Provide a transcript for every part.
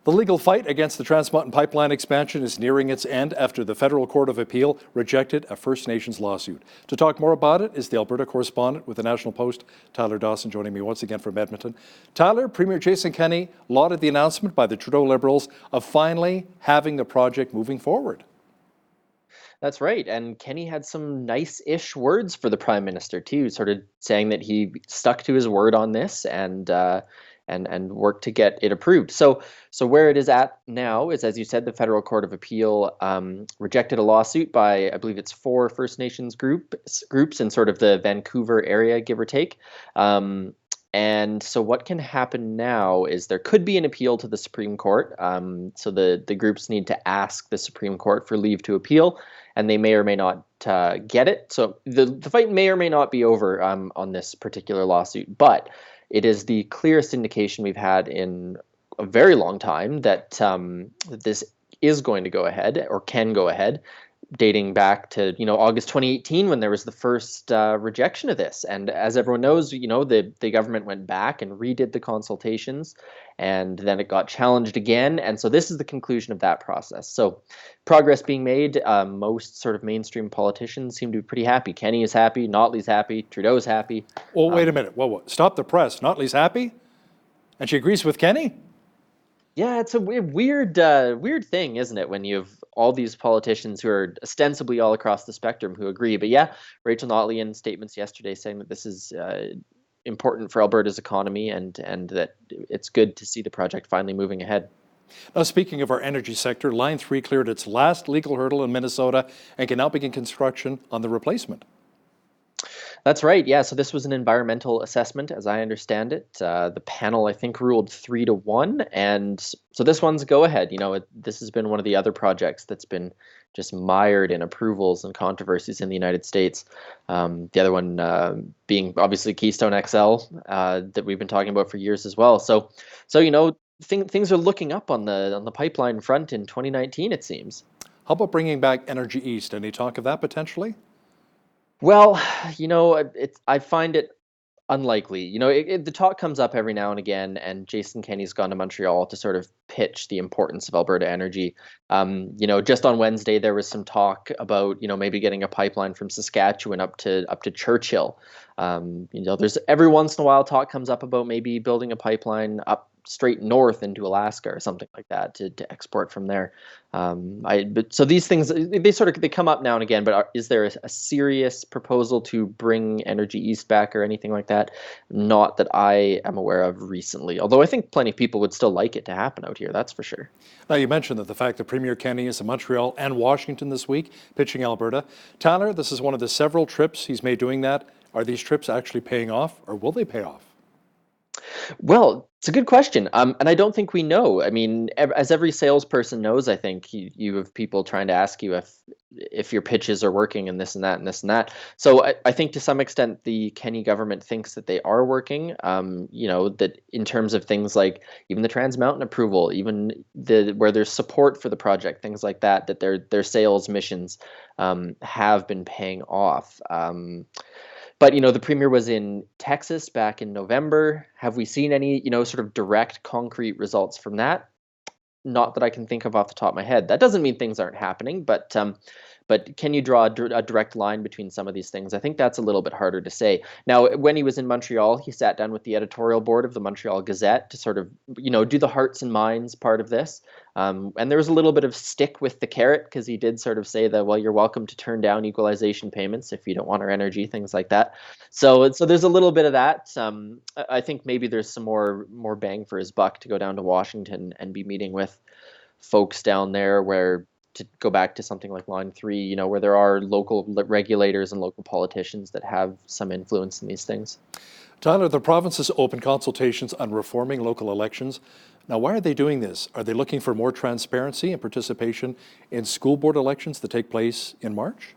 The legal fight against the Trans Mountain Pipeline expansion is nearing its end after the Federal Court of Appeal rejected a First Nations lawsuit. To talk more about it is the Alberta correspondent with the National Post, Tyler Dawson, joining me once again from Edmonton. Tyler, Premier Jason Kenney lauded the announcement by the Trudeau Liberals of finally having the project moving forward. That's right. And Kenney had some nice-ish words for the Prime Minister too, sort of saying that he stuck to his word on this and worked to get it approved. So where it is at now is, as you said, the Federal Court of Appeal rejected a lawsuit by, I believe it's 4 First Nations groups in sort of the Vancouver area, give or take. And so what can happen now is there could be an appeal to the Supreme Court. So the groups need to ask the Supreme Court for leave to appeal, and they may or may not get it. So the fight may or may not be over on this particular lawsuit, but it is the clearest indication we've had in a very long time that this is going to go ahead or can go ahead, dating back to August 2018 when there was the first rejection of this. And as everyone knows, the government went back and redid the consultations, and then it got challenged again. And so this is the conclusion of that process. So progress being made. Most sort of mainstream politicians seem to be pretty happy. Kenney is happy, Notley's happy, Trudeau's happy. Well, wait a minute. Whoa. Stop the press. Notley's happy? And she agrees with Kenney? Yeah, it's a weird thing, isn't it, when you have all these politicians who are ostensibly all across the spectrum who agree. But yeah, Rachel Notley in statements yesterday saying that this is important for Alberta's economy and that it's good to see the project finally moving ahead. Now, speaking of our energy sector, Line 3 cleared its last legal hurdle in Minnesota and can now begin construction on the replacement. That's right. Yeah. So this was an environmental assessment, as I understand it. The panel, I think, ruled 3-1, and so this one's go ahead. This has been one of the other projects that's been just mired in approvals and controversies in the United States. The other one being obviously Keystone XL that we've been talking about for years as well. So things are looking up on the pipeline front in 2019, it seems. How about bringing back Energy East? Any talk of that potentially? Well, I find it unlikely. The talk comes up every now and again, and Jason Kenney's gone to Montreal to sort of pitch the importance of Alberta energy. Just on Wednesday there was some talk about maybe getting a pipeline from Saskatchewan up to Churchill. There's every once in a while talk comes up about maybe building a pipeline up straight north into Alaska or something like that to export from there. So these things they come up now and again. But is there a serious proposal to bring Energy East back or anything like that? Not that I am aware of recently. Although I think plenty of people would still like it to happen out here. That's for sure. Now, you mentioned that the fact that Premier Kenney is in Montreal and Washington this week, pitching Alberta. Tyler, this is one of the several trips he's made doing that. Are these trips actually paying off, or will they pay off? Well, it's a good question. And I don't think we know. I mean, as every salesperson knows, I think you have people trying to ask you if your pitches are working and this and that and this and that. So I think to some extent the Kenney government thinks that they are working. That in terms of things like even the Trans Mountain approval, even where there's support for the project, things like that, that their sales missions have been paying off. But the premier was in Texas back in November. Have we seen any sort of direct concrete results from that? Not that I can think of off the top of my head. That doesn't mean things aren't happening, but can you draw a direct line between some of these things? I think that's a little bit harder to say. Now, when he was in Montreal, he sat down with the editorial board of the Montreal Gazette to sort of, do the hearts and minds part of this. And there was a little bit of stick with the carrot because he did sort of say that, well, you're welcome to turn down equalization payments if you don't want our energy, things like that. So there's a little bit of that. I think maybe there's some more bang for his buck to go down to Washington and be meeting with folks down there where, to go back to something like Line 3, where there are local regulators and local politicians that have some influence in these things. Tyler, the province has opened consultations on reforming local elections. Now, why are they doing this? Are they looking for more transparency and participation in school board elections that take place in March?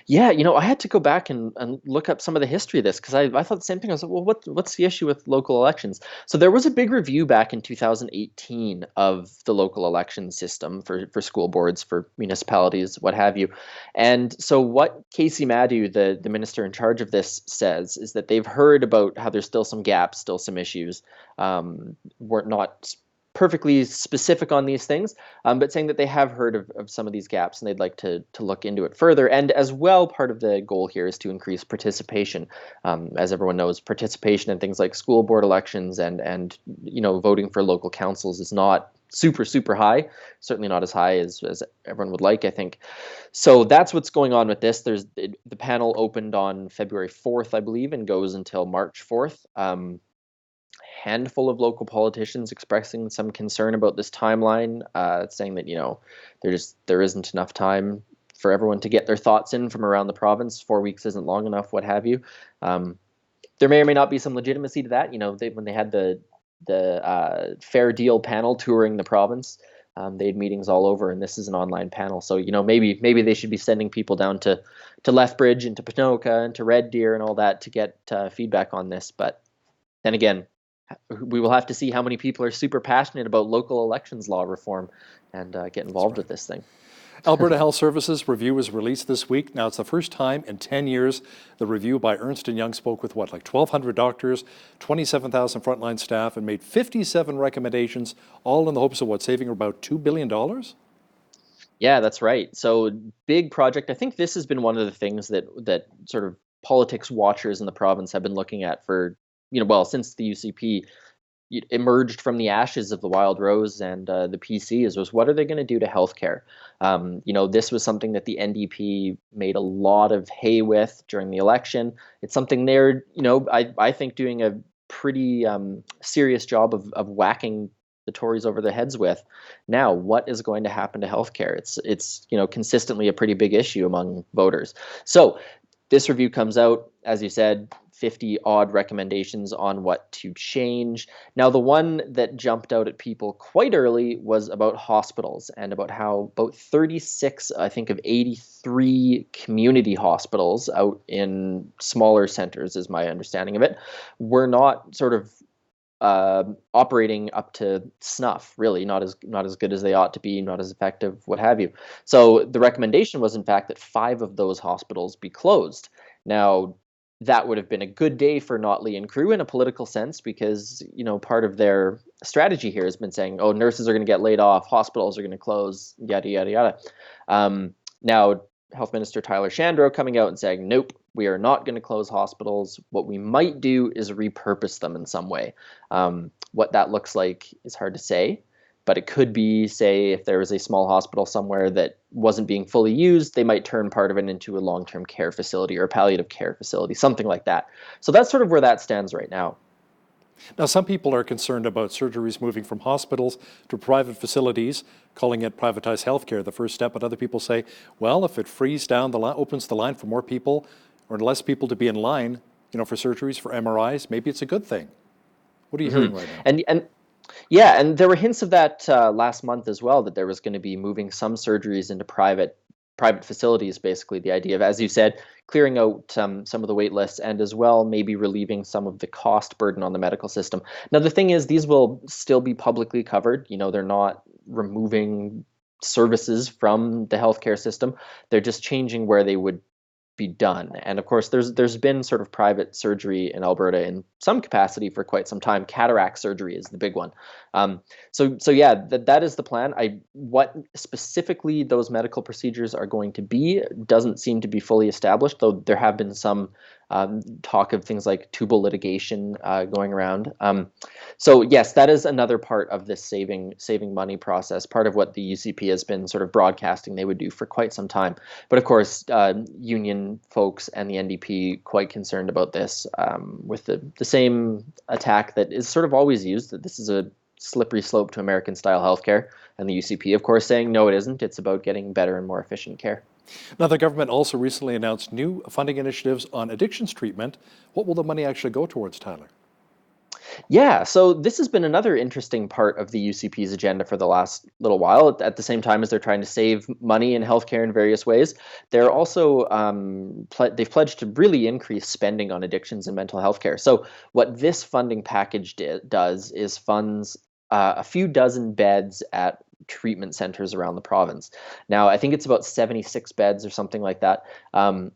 Yeah, I had to go back and look up some of the history of this because I thought the same thing. I was like, well, what's the issue with local elections? So there was a big review back in 2018 of the local election system for school boards, for municipalities, what have you. And so what Casey Madhu, the minister in charge of this, says is that they've heard about how there's still some gaps, still some issues, weren't not perfectly specific on these things, but saying that they have heard of some of these gaps and they'd like to look into it further. And as well, part of the goal here is to increase participation. As everyone knows, participation in things like school board elections and voting for local councils is not super high, certainly not as high as everyone would like, I think. So that's what's going on with this. The panel opened on February 4th, I believe, and goes until March 4th. Handful of local politicians expressing some concern about this timeline, saying that there isn't enough time for everyone to get their thoughts in from around the province. 4 weeks isn't long enough, what have you. There may or may not be some legitimacy to that. When they had the Fair Deal panel touring the province, they had meetings all over, and this is an online panel. So maybe they should be sending people down to Lethbridge and to Ponoka and to Red Deer and all that to get feedback on this. But then again, we will have to see how many people are super passionate about local elections law reform and get involved with this thing. Alberta Health Services review was released this week. Now, it's the first time in 10 years the review by Ernst & Young spoke with 1,200 doctors, 27,000 frontline staff, and made 57 recommendations, all in the hopes of saving about $2 billion? Yeah, that's right. So big project. I think this has been one of the things that sort of politics watchers in the province have been looking at for, since the UCP emerged from the ashes of the Wild Rose and the PCs, was what are they going to do to healthcare? This was something that the NDP made a lot of hay with during the election. It's something they're, I think, doing a pretty serious job of whacking the Tories over the heads with. Now, what is going to happen to healthcare? It's consistently a pretty big issue among voters. So this review comes out, as you said, 50 odd recommendations on what to change. Now, the one that jumped out at people quite early was about hospitals and about how about 36, I think, of 83 community hospitals out in smaller centers, is my understanding of it, were not sort of operating up to snuff, really, not as good as they ought to be, not as effective, what have you. So the recommendation was, in fact, that 5 of those hospitals be closed. Now, that would have been a good day for Notley and crew in a political sense, because part of their strategy here has been saying, oh, nurses are going to get laid off, hospitals are going to close, yada yada yada. Now, Health Minister Tyler Shandro coming out and saying, nope, we are not going to close hospitals. What we might do is repurpose them in some way. What that looks like is hard to say, but it could be, say, if there was a small hospital somewhere that wasn't being fully used, they might turn part of it into a long-term care facility or a palliative care facility, something like that. So that's sort of where that stands right now. Now, some people are concerned about surgeries moving from hospitals to private facilities, calling it privatized healthcare, the first step. But other people say, well, if it frees down the line, opens the line for more people or less people to be in line, for surgeries, for MRIs, maybe it's a good thing. What are you hearing right now? And there were hints of that last month as well, that there was going to be moving some surgeries into private facilities, basically the idea of, as you said, clearing out some of the wait lists and as well maybe relieving some of the cost burden on the medical system. Now, the thing is, these will still be publicly covered. They're not removing services from the healthcare system. They're just changing where they would be done. And of course, there's been sort of private surgery in Alberta in some capacity for quite some time. Cataract surgery is the big one. So yeah, that is the plan. What specifically those medical procedures are going to be doesn't seem to be fully established, though there have been some talk of things like tubal litigation going around. So yes, that is another part of this saving money process, part of what the UCP has been sort of broadcasting they would do for quite some time. But of course, union folks and the NDP quite concerned about this, with the same attack that is sort of always used, that this is a slippery slope to American-style healthcare, and the UCP, of course, saying, no, it isn't. It's about getting better and more efficient care. Now, the government also recently announced new funding initiatives on addictions treatment. What will the money actually go towards, Tyler? Yeah, so this has been another interesting part of the UCP's agenda for the last little while. At the same time as they're trying to save money in healthcare in various ways, they're also they've pledged to really increase spending on addictions and mental health care. So what this funding package does is funds a few dozen beds at treatment centers around the province. Now, I think it's about 76 beds or something like that,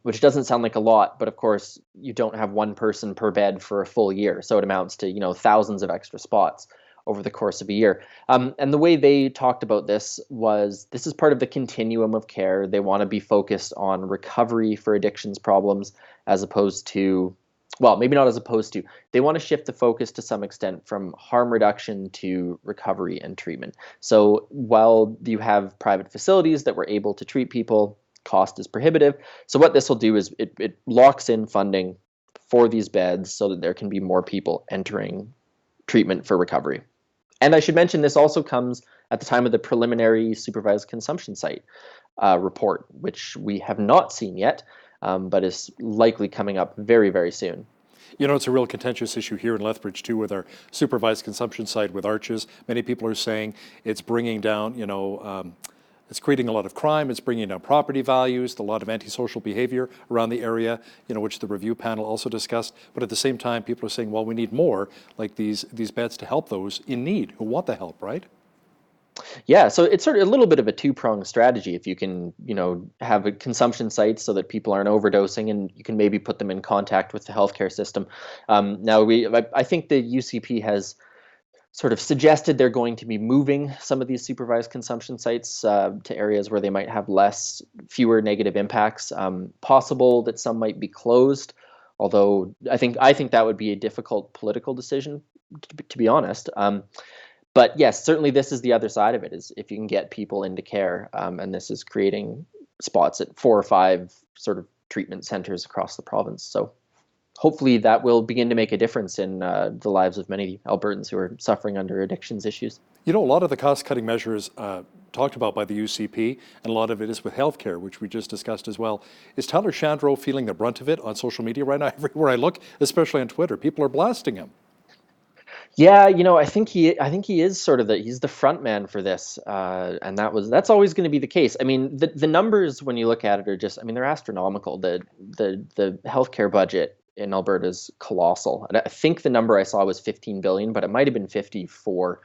which doesn't sound like a lot, but of course, you don't have one person per bed for a full year. So it amounts to, thousands of extra spots over the course of a year. And the way they talked about this is part of the continuum of care. They want to be focused on recovery for addictions problems as opposed to, well, maybe not as opposed to, they want to shift the focus to some extent from harm reduction to recovery and treatment. So while you have private facilities that were able to treat people, cost is prohibitive. So what this will do is it locks in funding for these beds so that there can be more people entering treatment for recovery. And I should mention this also comes at the time of the preliminary supervised consumption site report, which we have not seen yet, but is likely coming up very, very soon. You know, it's a real contentious issue here in Lethbridge too with our supervised consumption site with Arches. Many people are saying it's bringing down, it's creating a lot of crime, it's bringing down property values, a lot of antisocial behavior around the area, which the review panel also discussed. But at the same time, people are saying, well, we need more like these beds to help those in need who want the help, right? Yeah, so it's sort of a little bit of a two-pronged strategy. If you can, have a consumption sites so that people aren't overdosing, and you can maybe put them in contact with the healthcare system. Now, I think the UCP has sort of suggested they're going to be moving some of these supervised consumption sites to areas where they might have fewer negative impacts. Possible that some might be closed, although I think that would be a difficult political decision, to be honest. But yes, certainly this is the other side of it, is if you can get people into care, and this is creating spots at 4 or 5 sort of treatment centers across the province. So hopefully that will begin to make a difference in the lives of many Albertans who are suffering under addictions issues. A lot of the cost-cutting measures talked about by the UCP, and a lot of it is with healthcare, which we just discussed as well. Is Tyler Shandro feeling the brunt of it on social media right now? Everywhere I look, especially on Twitter, people are blasting him. Yeah, I think he is sort of he's the front man for this, and that's always going to be the case. I mean, the numbers when you look at it are just, they're astronomical. The healthcare budget in Alberta is colossal, and I think the number I saw was 15 billion, but it might have been 54,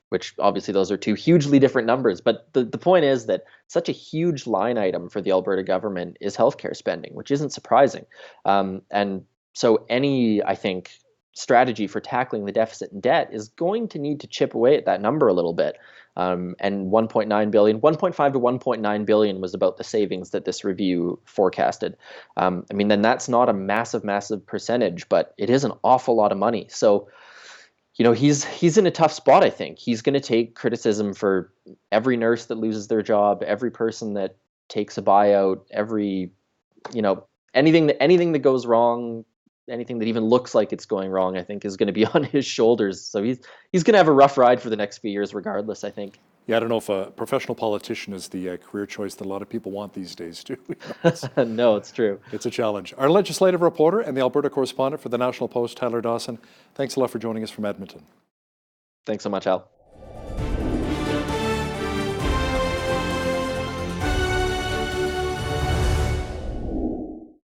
which obviously those are two hugely different numbers. But the point is that such a huge line item for the Alberta government is healthcare spending, which isn't surprising, and so I think strategy for tackling the deficit and debt is going to need to chip away at that number a little bit. And 1.9 billion, 1.5 to 1.9 billion was about the savings that this review forecasted. Then that's not a massive percentage, but it is an awful lot of money. So, he's in a tough spot, I think. He's going to take criticism for every nurse that loses their job, every person that takes a buyout, anything that goes wrong, anything that even looks like it's going wrong, I think is going to be on his shoulders. So he's going to have a rough ride for the next few years regardless, I think. Yeah, I don't know if a professional politician is the career choice that a lot of people want these days, too. No, it's true. It's a challenge. Our legislative reporter and the Alberta correspondent for the National Post, Tyler Dawson, thanks a lot for joining us from Edmonton. Thanks so much, Al.